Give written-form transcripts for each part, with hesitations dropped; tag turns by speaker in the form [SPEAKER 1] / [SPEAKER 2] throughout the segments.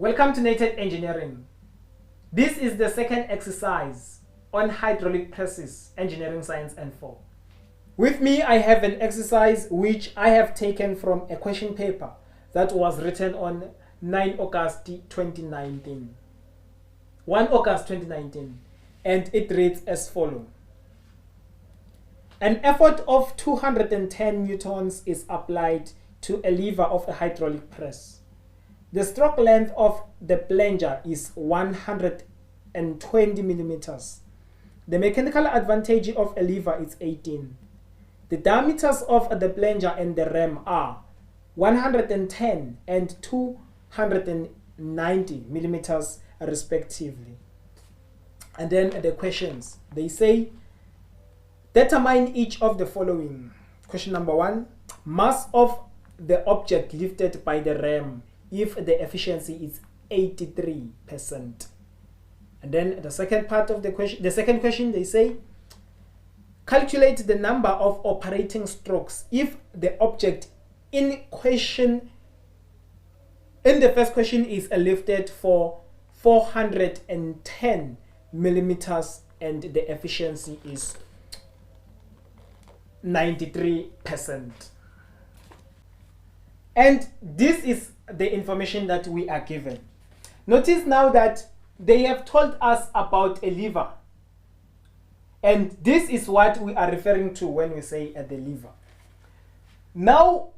[SPEAKER 1] Welcome to Nated Engineering. This is the second exercise on hydraulic presses, engineering science N4. With me I have an exercise which I have taken from a question paper that was written on 9 August 2019. 1 August 2019, and it reads as follows. An effort of 210 newtons is applied to a lever of a hydraulic press. The stroke length of the plunger is 120 millimeters. The mechanical advantage of a lever is 18. The diameters of the plunger and the ram are 110 and 290 millimeters respectively. And then the questions, they say, determine each of the following. Question number 1, mass of the object lifted by the ram if the efficiency is 83%. And then the second part of the question, the second question, they say, calculate the number of operating strokes if the object in question, in the first question, is lifted for 410 millimeters and the efficiency is 93%. And this is the information that we are given. Notice now that they have told us about a lever. And this is what we are referring to when we say the lever. Now,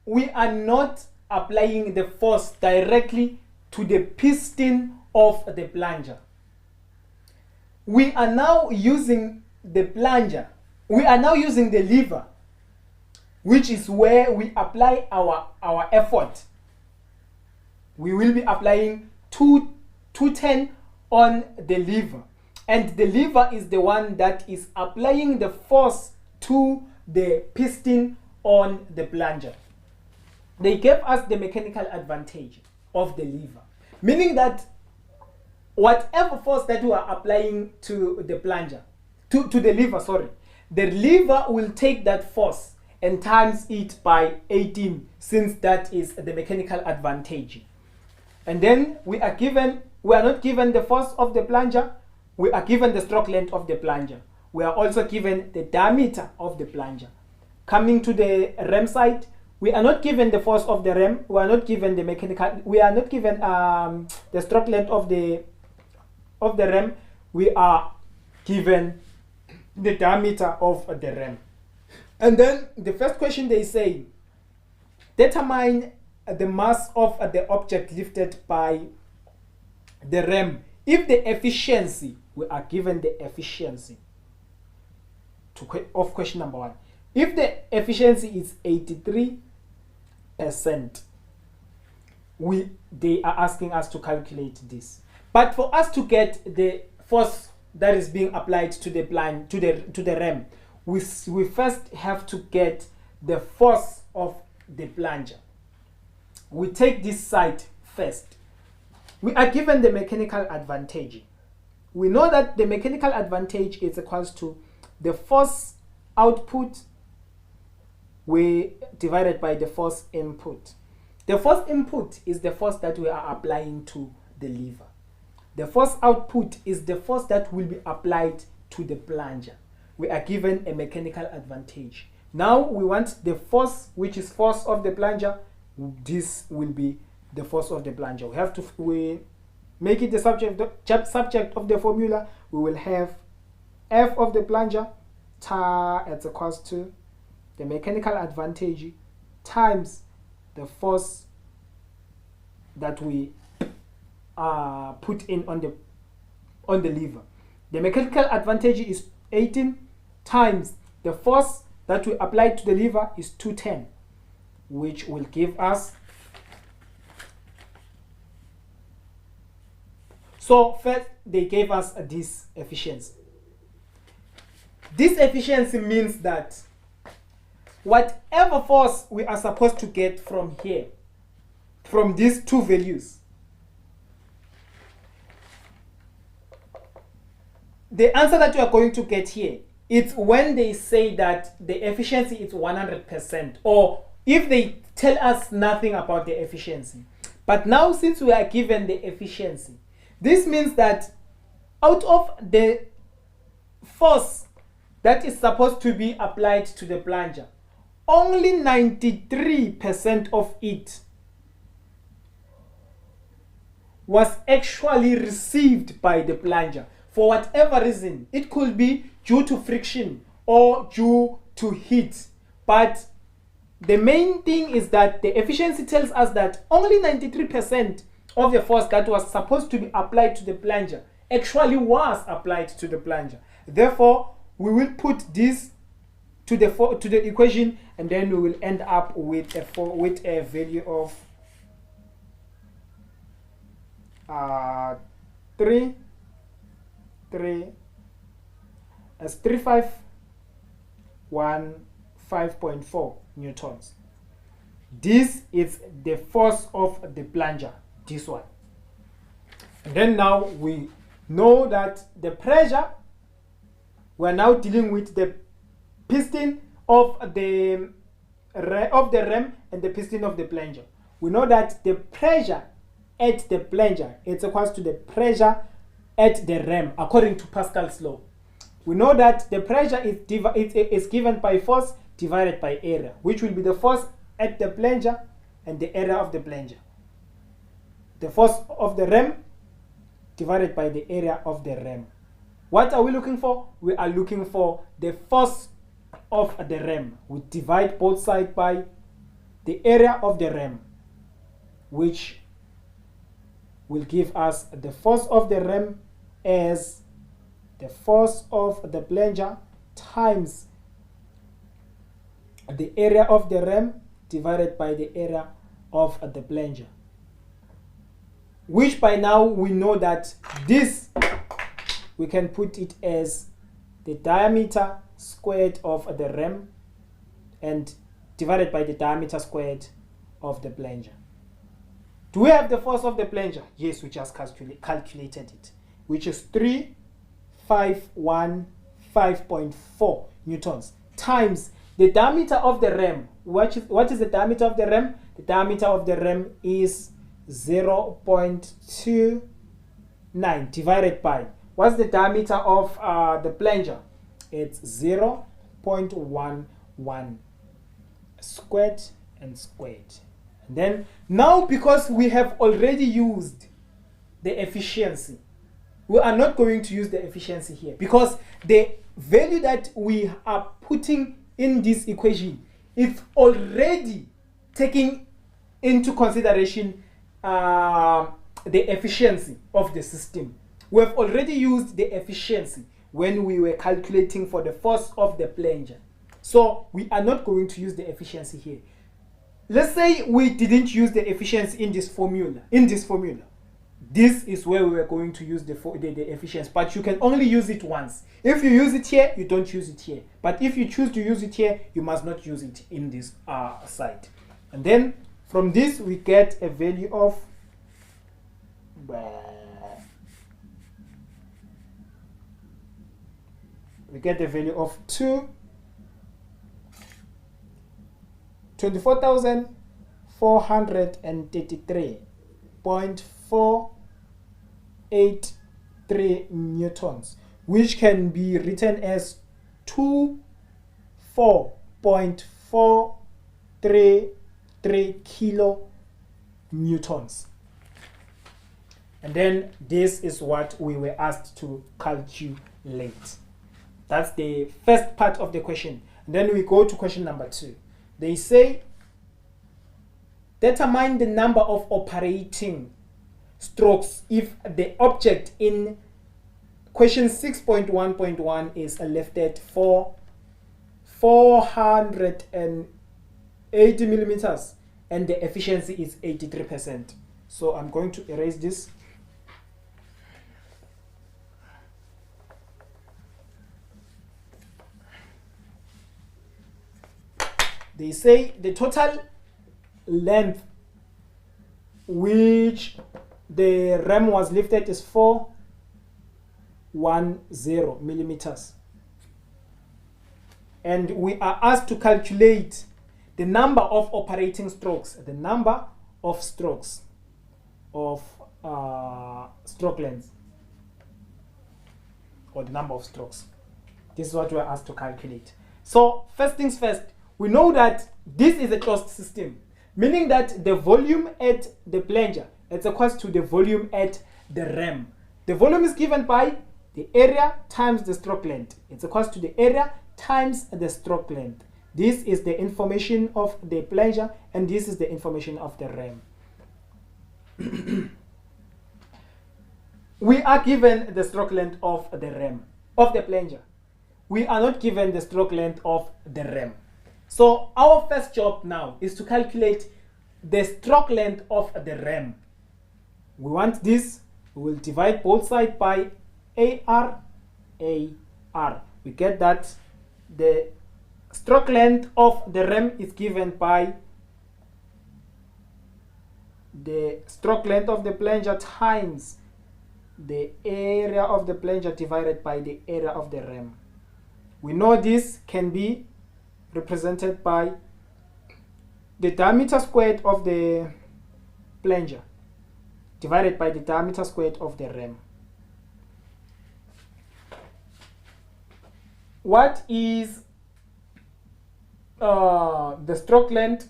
[SPEAKER 1] we are not applying the force directly to the piston of the plunger. We are now using the plunger. We are now using the lever, which is where we apply our effort. We will be applying 210 on the lever. And the lever is the one that is applying the force to the piston on the plunger. They gave us the mechanical advantage of the lever, meaning that whatever force that we are applying to the plunger, to the lever, the lever will take that force and times it by 18, since that is the mechanical advantage. And then we are not given the force of the plunger, we are given the stroke length of the plunger. We are also given the diameter of the plunger. Coming to the ram side, we are not given the force of the ram, we are not given the mechanical, we are not given the stroke length of the ram, we are given the diameter of the ram. And then the first question, they say, determine the mass of the object lifted by the ram if the efficiency, we are given the efficiency of question number 1. If the efficiency is 83%, they are asking us to calculate this. But for us to get the force that is being applied to the ram, we first have to get the force of the plunger. We take this side first. We are given the mechanical advantage. We know that the mechanical advantage is equals to the force output divided by the force input. The force input is the force that we are applying to the lever. The force output is the force that will be applied to the plunger. We are given a mechanical advantage. Now we want the force, which is force of the plunger. This will be the force of the plunger. We have to make it the subject of the formula. We will have F of the plunger, it's equals to the mechanical advantage times the force that we put in on the lever. The mechanical advantage is 18 times the force that we applied to the lever is 210, which will give us. So first they gave us this efficiency. This efficiency means that whatever force we are supposed to get from here, from these two values, the answer that you are going to get here, it's when they say that the efficiency is 100%, or if they tell us nothing about the efficiency. But now, since we are given the efficiency, this means that out of the force that is supposed to be applied to the plunger, only 93% of it was actually received by the plunger. For whatever reason, it could be due to friction or due to heat. But the main thing is that the efficiency tells us that only 93% of the force that was supposed to be applied to the plunger actually was applied to the plunger. Therefore, we will put this to the equation, and then we will end up with a value of 3515.4 newtons. This is the force of the plunger, this one. And then now we know that the pressure, we're now dealing with the piston of the ram and the piston of the plunger. We know that the pressure at the plunger is equal to the pressure at the ram according to Pascal's law. We know that the pressure is given by force divided by area, which will be the force at the plunger and the area of the plunger. The force of the ram divided by the area of the ram. What are we looking for? We are looking for the force of the ram. We divide both sides by the area of the ram, which will give us the force of the ram as the force of the plunger times the area of the ram divided by the area of the plunger, which by now we know that this, we can put it as the diameter squared of the ram and divided by the diameter squared of the plunger. Do we have the force of the plunger? Yes, we just calculated it, which is 3515.4 newtons times the diameter of the ram. What is the diameter of the ram? The diameter of the ram is 0.29 divided by, what's the diameter of the plunger? It's 0.11 squared and squared. And then now, because we have already used the efficiency, we are not going to use the efficiency here, because the value that we are putting in this equation is already taking into consideration the efficiency of the system. We have already used the efficiency when we were calculating for the force of the plunger. So we are not going to use the efficiency here. Let's say we didn't use the efficiency in this formula. This is where we were going to use the efficiency, but you can only use it once. If you use it here, you don't use it here. But if you choose to use it here, you must not use it in this side. And then from this, we get a value of 24,433.483 newtons, which can be written as 24.433 kilo newtons. And then this is what we were asked to calculate. That's the first part of the question. And then we go to question number 2. They say, determine the number of operating strokes if the object in question 6.1.1 is lifted for 480 millimeters and the efficiency is 83%. So I'm going to erase this. They say the total length which the ram was lifted is 410 millimeters. And we are asked to calculate the number of operating strokes, the number of strokes. of stroke lengths, or the number of strokes. This is what we're asked to calculate. So first things first, we know that this is a closed system, meaning that the volume at the plunger is equal to the volume at the ram. The volume is given by the area times the stroke length. It's equal to the area times the stroke length. This is the information of the plunger, and this is the information of the ram. We are given the stroke length of the ram, of the plunger. We are not given the stroke length of the ram. So our first job now is to calculate the stroke length of the ram. We want this. We will divide both sides by AR. We get that the stroke length of the ram is given by the stroke length of the plunger times the area of the plunger divided by the area of the ram. We know this can be represented by the diameter squared of the plunger divided by the diameter squared of the ram. What is the stroke length?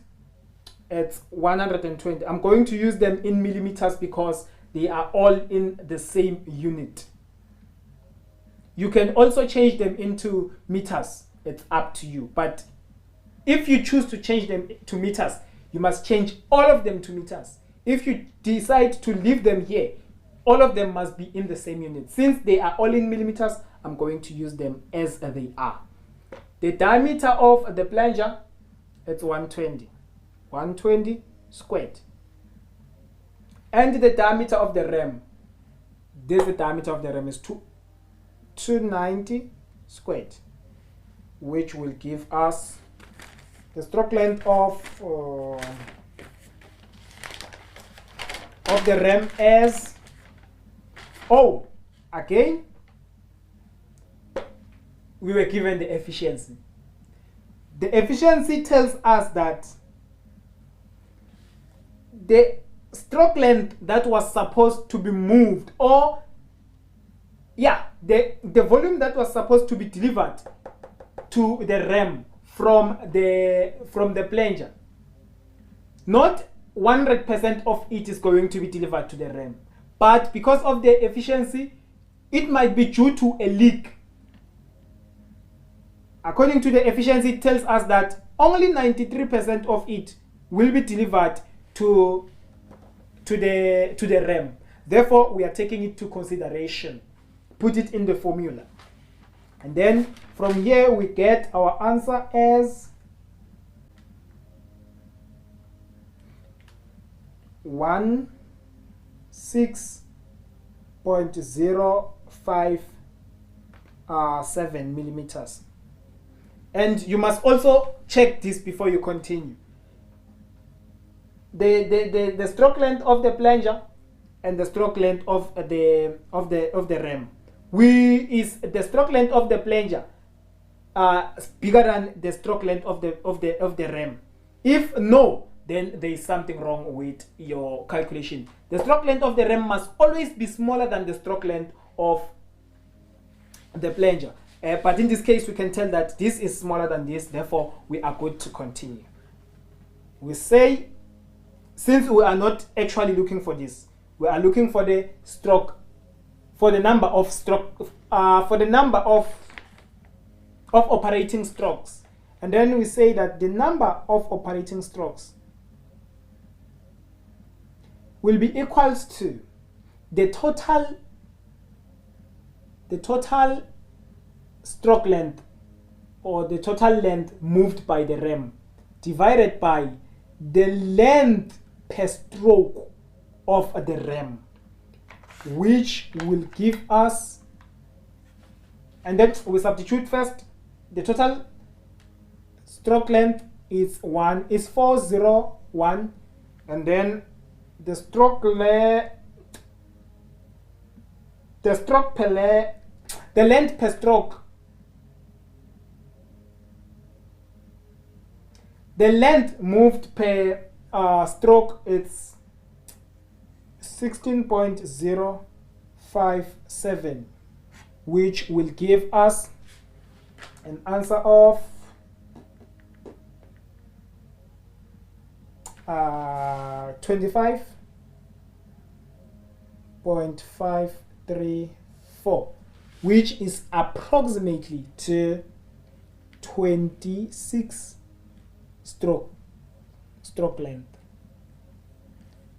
[SPEAKER 1] It's 120. I'm going to use them in millimeters because they are all in the same unit. You can also change them into meters. It's up to you. But if you choose to change them to meters, you must change all of them to meters. If you decide to leave them here, all of them must be in the same unit. Since they are all in millimeters, I'm going to use them as they are. The diameter of the plunger, it's 120. 120 squared. And the diameter of the ram, the diameter of the ram is 290 squared, which will give us the stroke length of the ram as, again, we were given the efficiency. The efficiency tells us that the stroke length that was supposed to be moved, or the volume that was supposed to be delivered to the ram from the plunger, not 100% of it is going to be delivered to the ram, but because of the efficiency, it might be due to a leak. According to the efficiency, it tells us that only 93% of it will be delivered to the ram. Therefore, we are taking it to consideration. Put it in the formula. And then from here we get our answer as 16.057 millimeters. And you must also check this before you continue. The stroke length of the plunger and the stroke length of the ram. Is the stroke length of the plunger bigger than the stroke length of the ram? If no, then there is something wrong with your calculation. The stroke length of the ram must always be smaller than the stroke length of the plunger. But in this case, we can tell that this is smaller than this. Therefore, we are good to continue. We say, since we are not actually looking for this, we are looking for the stroke, for the number of stroke, for the number of operating strokes. And then we say that the number of operating strokes will be equals to the total stroke length, or the total length moved by the ram, divided by the length per stroke of the ram, which will give us, and then we substitute first. The total stroke length is 401, and then the length per stroke, the length moved per stroke, it's 16.057, which will give us an answer of 25.534, which is approximately to 26 stroke length.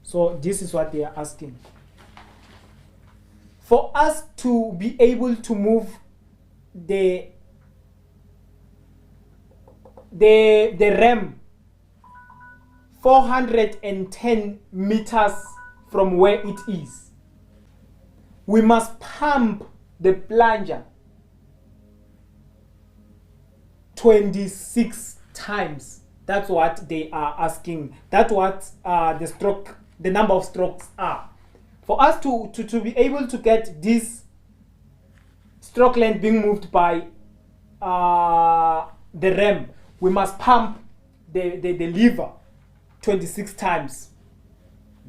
[SPEAKER 1] So this is what they are asking. For us to be able to move the ram 410 meters from where it is, we must pump the plunger 26 times. That's what they are asking. That's what the number of strokes are. For us to be able to get this stroke length being moved by the ram, we must pump the lever 26 times.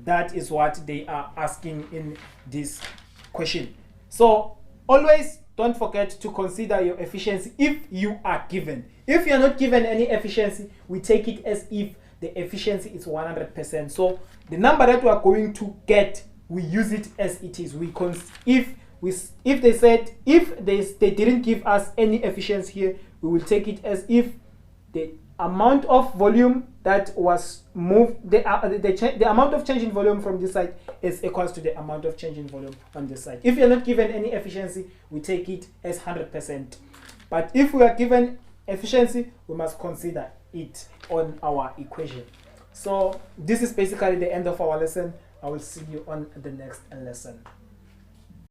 [SPEAKER 1] That is what they are asking in this question. So always don't forget to consider your efficiency if you are given. If you are not given any efficiency, we take it as if the efficiency is 100%. So the number that we are going to get, we use it as it is. If they didn't give us any efficiency here, we will take it as if the amount of volume that was moved, the amount of change in volume from this side is equals to the amount of change in volume on this side. If you're not given any efficiency, we take it as 100%. But if we are given efficiency, we must consider it on our equation. So this is basically the end of our lesson. I will see you on the next lesson.